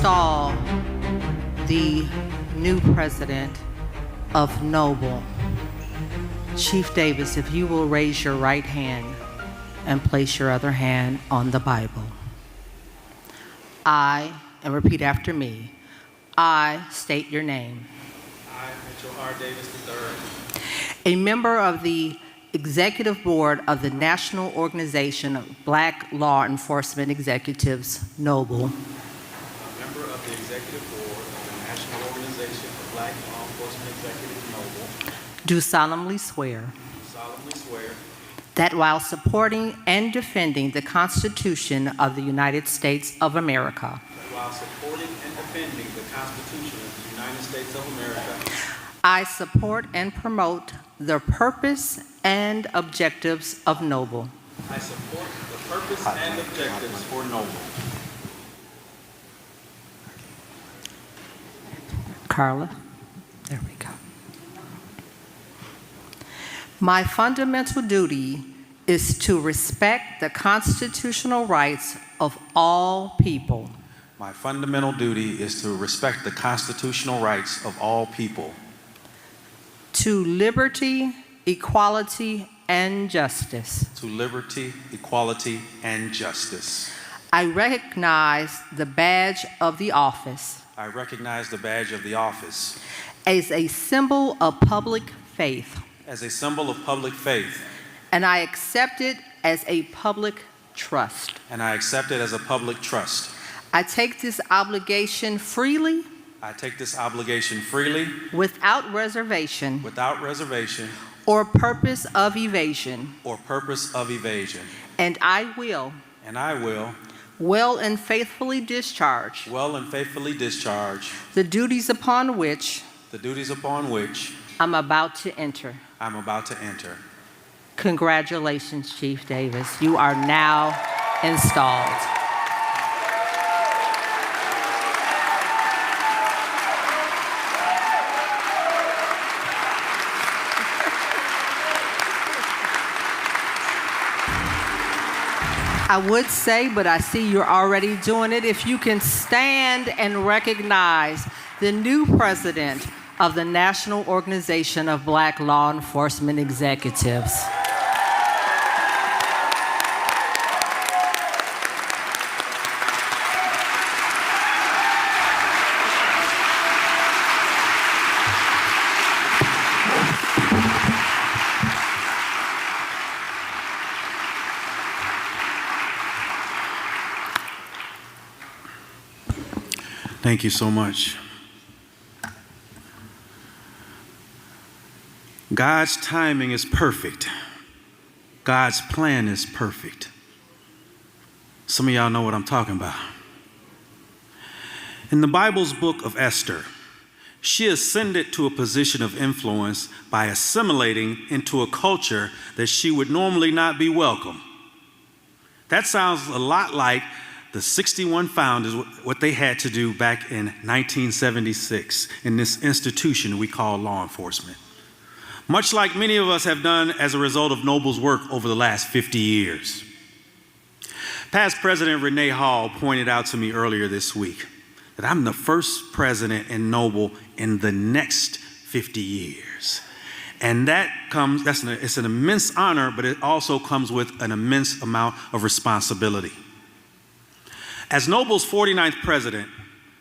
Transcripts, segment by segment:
install the new president of Noble. Chief Davis, if you will raise your right hand and place your other hand on the Bible. I, and repeat after me, I state your name. I, Mitchell R. Davis III. A member of the Executive Board of the National Organization of Black Law Enforcement Executives, Noble. A member of the Executive Board of the National Organization of Black Law Enforcement Executives, Noble. Do solemnly swear. Do solemnly swear. That while supporting and defending the Constitution of the United States of America. That while supporting and defending the Constitution of the United States of America. I support and promote the purpose and objectives of Noble. I support the purpose and objectives for Noble. Carla, there we go. My fundamental duty is to respect the constitutional rights of all people. My fundamental duty is to respect the constitutional rights of all people. To liberty, equality, and justice. To liberty, equality, and justice. I recognize the badge of the office. I recognize the badge of the office. As a symbol of public faith. As a symbol of public faith. And I accept it as a public trust. And I accept it as a public trust. I take this obligation freely. I take this obligation freely. Without reservation. Without reservation. Or purpose of evasion. Or purpose of evasion. And I will. And I will. Well and faithfully discharge. Well and faithfully discharge. The duties upon which. The duties upon which. I'm about to enter. I'm about to enter. Congratulations, Chief Davis. You are now installed. I would say, but I see you're already doing it. If you can stand and recognize the new president of the National Organization of Black Law Enforcement Executives. Thank you so much. God's timing is perfect. God's plan is perfect. Some of y'all know what I'm talking about. In the Bible's book of Esther, she ascended to a position of influence by assimilating into a culture that she would normally not be welcome. That sounds a lot like the 61 founders, what they had to do back in 1976 in this institution we call law enforcement. Much like many of us have done as a result of Noble's work over the last 50 years. Past President Renee Hall pointed out to me earlier this week that I'm the first president in Noble in the next 50 years. And it's an immense honor, but it also comes with an immense amount of responsibility. As Noble's 49th president,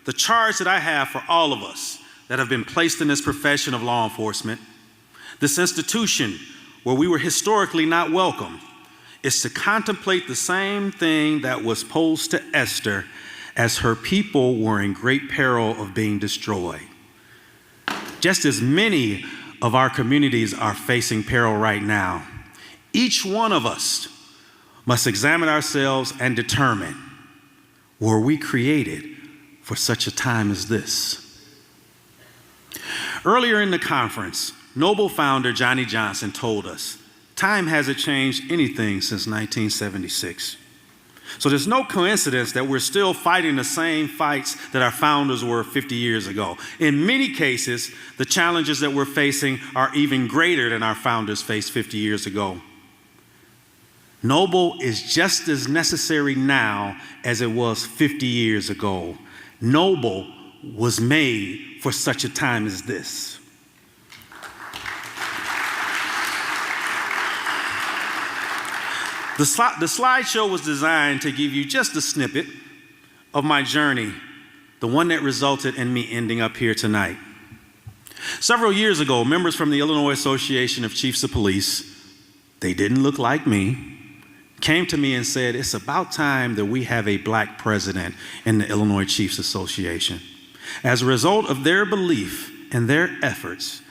the charge that I have for all of us that have been placed in this profession of law enforcement, this institution where we were historically not welcome, is to contemplate the same thing that was posed to Esther as her people were in great peril of being destroyed. Just as many of our communities are facing peril right now, each one of us must examine ourselves and determine, were we created for such a time as this? Earlier in the conference, Noble founder Johnny Johnson told us, time hasn't changed anything since 1976. So there's no coincidence that we're still fighting the same fights that our founders were 50 years ago. In many cases, the challenges that we're facing are even greater than our founders faced 50 years ago. Noble is just as necessary now as it was 50 years ago. Noble was made for such a time as this. The slideshow was designed to give you just a snippet of my journey, the one that resulted in me ending up here tonight. Several years ago, members from the Illinois Association of Chiefs of Police, they didn't look like me, came to me and said, it's about time that we have a black president in the Illinois Chiefs Association. As a result of their belief and their efforts,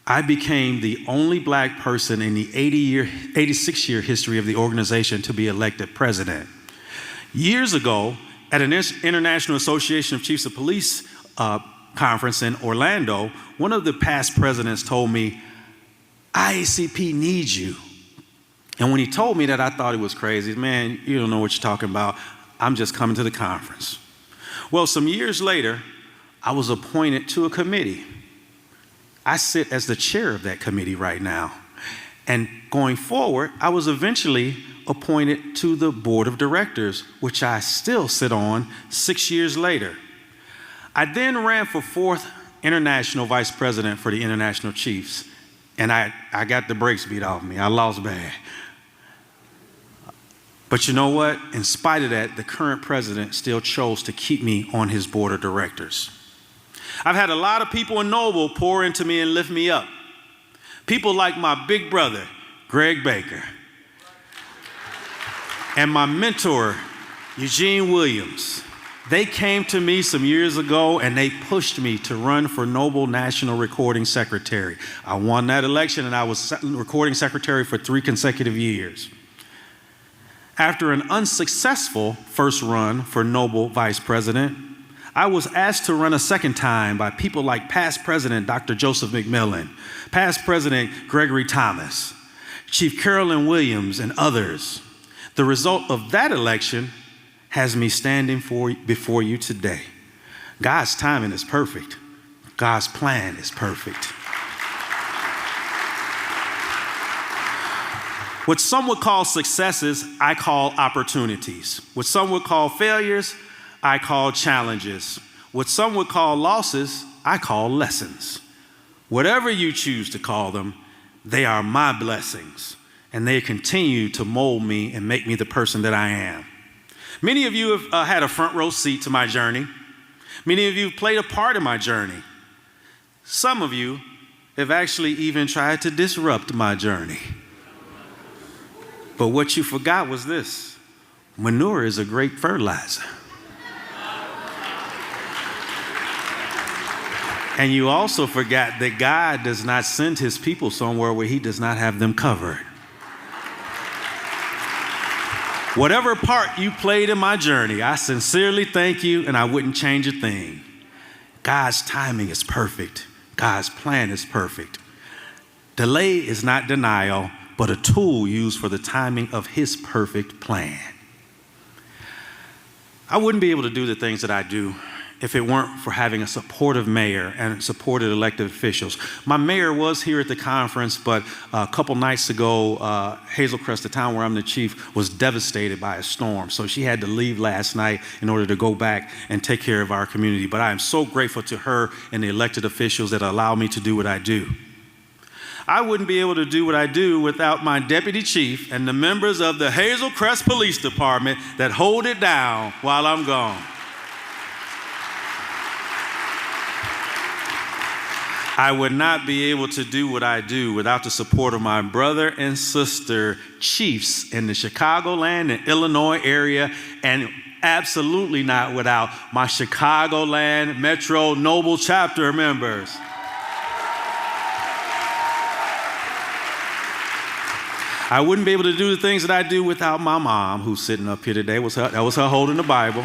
I became the only black person in the 86-year history of the organization to be elected president. Years ago, at an International Association of Chiefs of Police conference in Orlando, one of the past presidents told me, IACP needs you. And when he told me that, I thought it was crazy. Man, you don't know what you're talking about. I'm just coming to the conference. Well, some years later, I was appointed to a committee. I sit as the chair of that committee right now. And going forward, I was eventually appointed to the board of directors, which I still sit on 6 years later. I then ran for 4th international vice president for the International Chiefs, and I got the brakes beat off me. I lost bad. But you know what? In spite of that, the current president still chose to keep me on his board of directors. I've had a lot of people in Noble pour into me and lift me up. People like my big brother, Greg Baker, and my mentor, Eugene Williams. They came to me some years ago and they pushed me to run for Noble National Recording Secretary. I won that election and I was recording secretary for 3 consecutive years. After an unsuccessful first run for Noble Vice President, I was asked to run a second time by people like past President Dr. Joseph McMillan, past President Gregory Thomas, Chief Carolyn Williams, and others. The result of that election has me standing before you today. God's timing is perfect. God's plan is perfect. What some would call successes, I call opportunities. What some would call failures, I call challenges. What some would call losses, I call lessons. Whatever you choose to call them, they are my blessings, and they continue to mold me and make me the person that I am. Many of you have had a front row seat to my journey. Many of you have played a part in my journey. Some of you have actually even tried to disrupt my journey. But what you forgot was this: manure is a great fertilizer. And you also forgot that God does not send his people somewhere where he does not have them covered. Whatever part you played in my journey, I sincerely thank you, and I wouldn't change a thing. God's timing is perfect. God's plan is perfect. Delay is not denial, but a tool used for the timing of his perfect plan. I wouldn't be able to do the things that I do if it weren't for having a supportive mayor and supported elected officials. My mayor was here at the conference, but a couple nights ago, Hazel Crest, the town where I'm the chief, was devastated by a storm. So she had to leave last night in order to go back and take care of our community. But I am so grateful to her and the elected officials that allow me to do what I do. I wouldn't be able to do what I do without my deputy chief and the members of the Hazel Crest Police Department that hold it down while I'm gone. I would not be able to do what I do without the support of my brother and sister chiefs in the Chicagoland and Illinois area, and absolutely not without my Chicagoland Metro Noble chapter members. I wouldn't be able to do the things that I do without my mom, who's sitting up here today. That was her holding the Bible.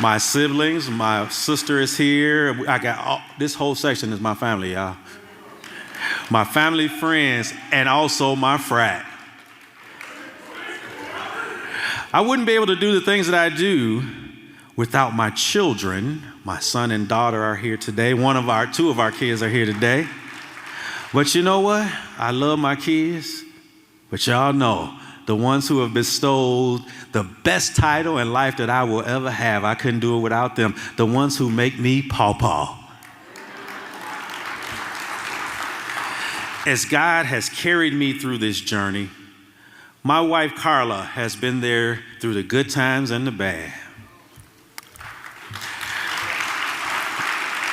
My siblings, my sister is here. I got this whole section is my family, y'all. My family, friends, and also my frat. I wouldn't be able to do the things that I do without my children. My son and daughter are here today. Two of our kids are here today. But you know what? I love my kids, but y'all know the ones who have bestowed the best title in life that I will ever have. I couldn't do it without them. The ones who make me pawpaw. As God has carried me through this journey, my wife Carla has been there through the good times and the bad.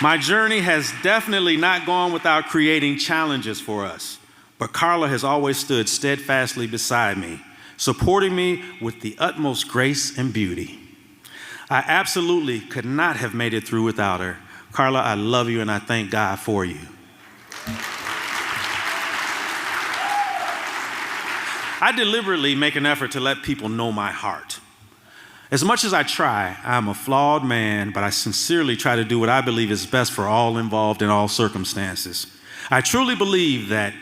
My journey has definitely not gone without creating challenges for us, but Carla has always stood steadfastly beside me, supporting me with the utmost grace and beauty. I absolutely could not have made it through without her. Carla, I love you and I thank God for you. I deliberately make an effort to let people know my heart. As much as I try, I'm a flawed man, but I sincerely try to do what I believe is best for all involved in all circumstances. I truly believe that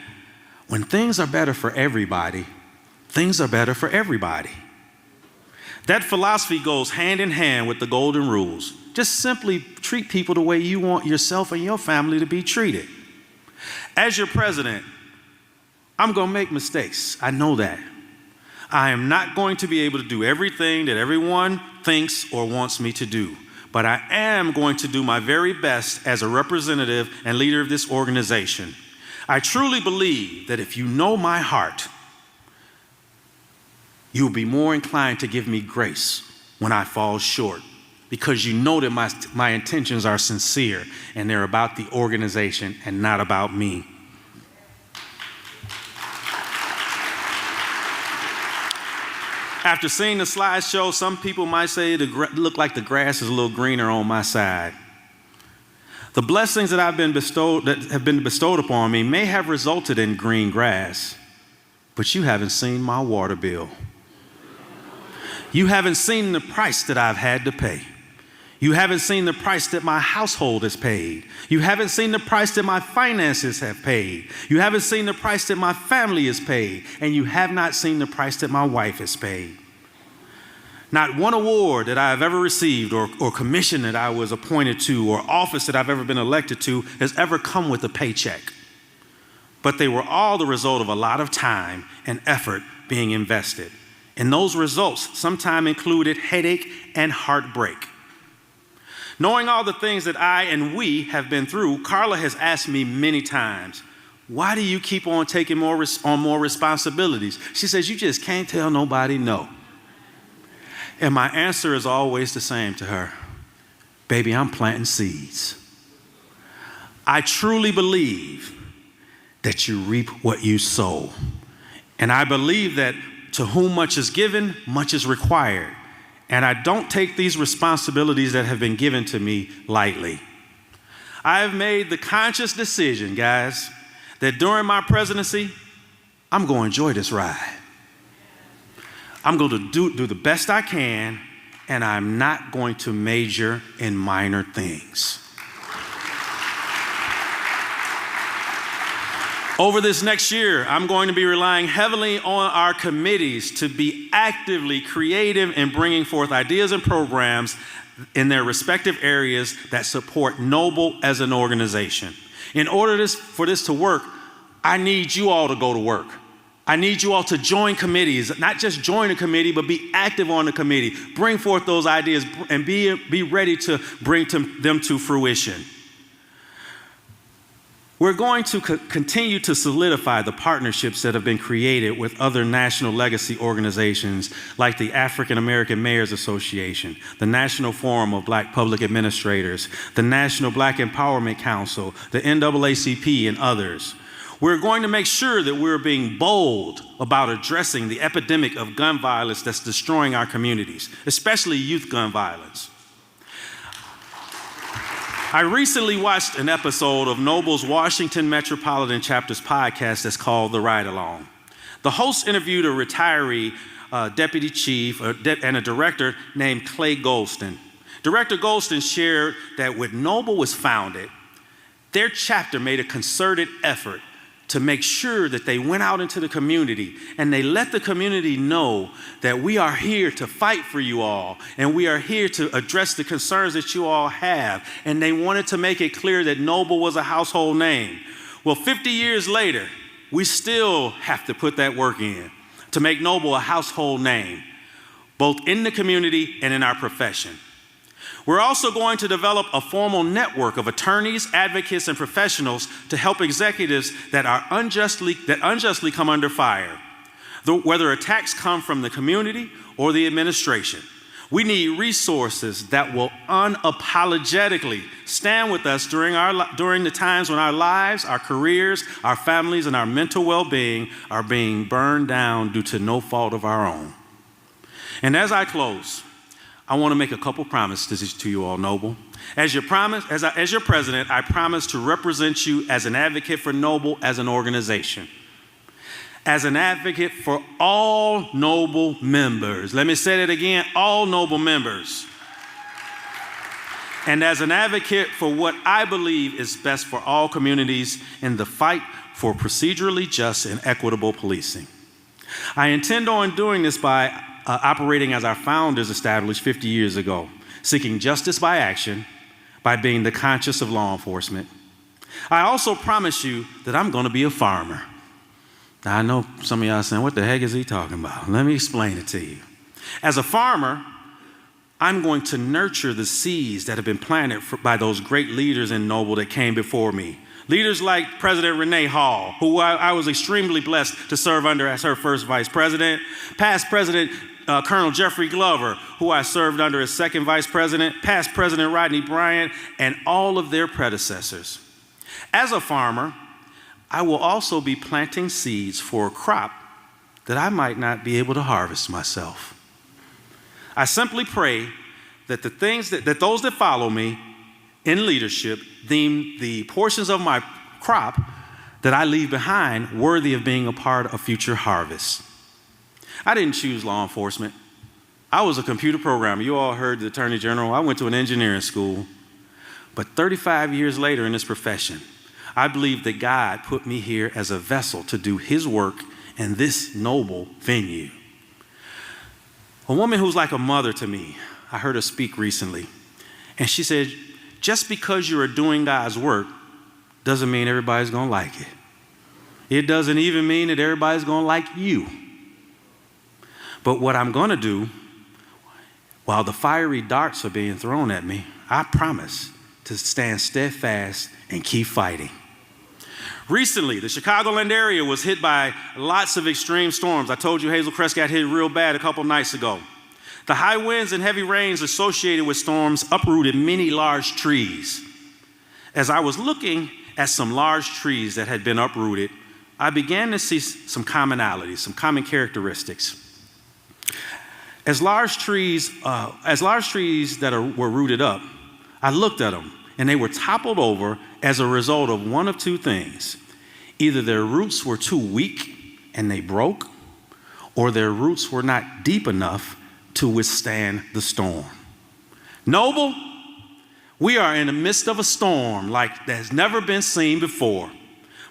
when things are better for everybody, things are better for everybody. That philosophy goes hand in hand with the golden rules. Just simply treat people the way you want yourself and your family to be treated. As your president, I'm going to make mistakes. I know that. I am not going to be able to do everything that everyone thinks or wants me to do, but I am going to do my very best as a representative and leader of this organization. I truly believe that if you know my heart, you'll be more inclined to give me grace when I fall short, because you know that my intentions are sincere and they're about the organization and not about me. After seeing the slideshow, some people might say it looked like the grass is a little greener on my side. The blessings that have been bestowed upon me may have resulted in green grass, but you haven't seen my water bill. You haven't seen the price that I've had to pay. You haven't seen the price that my household has paid. You haven't seen the price that my finances have paid. You haven't seen the price that my family has paid. And you have not seen the price that my wife has paid. Not one award that I have ever received or commission that I was appointed to or office that I've ever been elected to has ever come with a paycheck. But they were all the result of a lot of time and effort being invested. And those results sometimes included headache and heartbreak. Knowing all the things that I and we have been through, Carla has asked me many times, why do you keep on taking more responsibilities? She says, you just can't tell nobody no. And my answer is always the same to her. Baby, I'm planting seeds. I truly believe that you reap what you sow. And I believe that to whom much is given, much is required. And I don't take these responsibilities that have been given to me lightly. I have made the conscious decision, guys, that during my presidency, I'm going to enjoy this ride. I'm going to do the best I can, and I'm not going to major in minor things. Over this next year, I'm going to be relying heavily on our committees to be actively creative in bringing forth ideas and programs in their respective areas that support Noble as an organization. In order for this to work, I need you all to go to work. I need you all to join committees, not just join a committee, but be active on the committee. Bring forth those ideas and be ready to bring them to fruition. We're going to continue to solidify the partnerships that have been created with other national legacy organizations like the African American Mayors Association, the National Forum of Black Public Administrators, the National Black Empowerment Council, the NAACP, and others. We're going to make sure that we're being bold about addressing the epidemic of gun violence that's destroying our communities, especially youth gun violence. I recently watched an episode of Noble's Washington Metropolitan Chapter's podcast that's called The Ride Along. The host interviewed a retiree deputy chief and a director named Clay Goldston. Director Goldston shared that when Noble was founded, their chapter made a concerted effort to make sure that they went out into the community and they let the community know that we are here to fight for you all and we are here to address the concerns that you all have. And they wanted to make it clear that Noble was a household name. Well, 50 years later, we still have to put that work in. to make Noble a household name, both in the community and in our profession. We're also going to develop a formal network of attorneys, advocates, and professionals to help executives that unjustly come under fire, whether attacks come from the community or the administration. We need resources that will unapologetically stand with us during the times when our lives, our careers, our families, and our mental well-being are being burned down due to no fault of our own. And as I close, I want to make a couple promises to you all, Noble. As your president, I promise to represent you as an advocate for Noble as an organization, as an advocate for all Noble members. Let me say that again, all Noble members. And as an advocate for what I believe is best for all communities in the fight for procedurally just and equitable policing. I intend on doing this by operating as our founders established 50 years ago, seeking justice by action, by being the conscience of law enforcement. I also promise you that I'm going to be a farmer. Now, I know some of y'all are saying, what the heck is he talking about? Let me explain it to you. As a farmer, I'm going to nurture the seeds that have been planted by those great leaders in Noble that came before me. Leaders like President Renee Hall, who I was extremely blessed to serve under as her first vice president. Past President Colonel Jeffrey Glover, who I served under as second vice president. Past President Rodney Bryant, and all of their predecessors. As a farmer, I will also be planting seeds for a crop that I might not be able to harvest myself. I simply pray that that those that follow me in leadership deem the portions of my crop that I leave behind worthy of being a part of future harvests. I didn't choose law enforcement. I was a computer programmer. You all heard the Attorney General. I went to an engineering school. But 35 years later in this profession, I believe that God put me here as a vessel to do his work in this noble venue. A woman who's like a mother to me, I heard her speak recently, and she said, just because you are doing God's work doesn't mean everybody's going to like it. It doesn't even mean that everybody's going to like you. But what I'm going to do, while the fiery darts are being thrown at me, I promise to stand steadfast and keep fighting. Recently, the Chicagoland area was hit by lots of extreme storms. I told you Hazel Crest got hit real bad a couple nights ago. The high winds and heavy rains associated with storms uprooted many large trees. As I was looking at some large trees that had been uprooted, I began to see some commonalities, some common characteristics. As large trees that were rooted up, I looked at them, and they were toppled over as a result of one of two things. Either their roots were too weak and they broke, or their roots were not deep enough to withstand the storm. Noble, we are in the midst of a storm like that has never been seen before.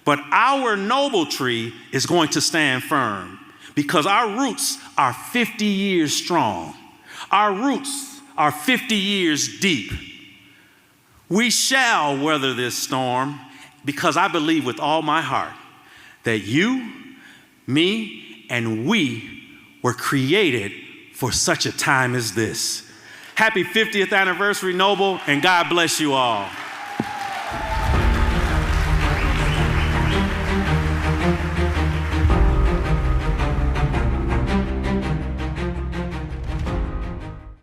But our noble tree is going to stand firm because our roots are 50 years strong. Our roots are 50 years deep. We shall weather this storm because I believe with all my heart that you, me, and we were created for such a time as this. Happy 50th anniversary, Noble, and God bless you all.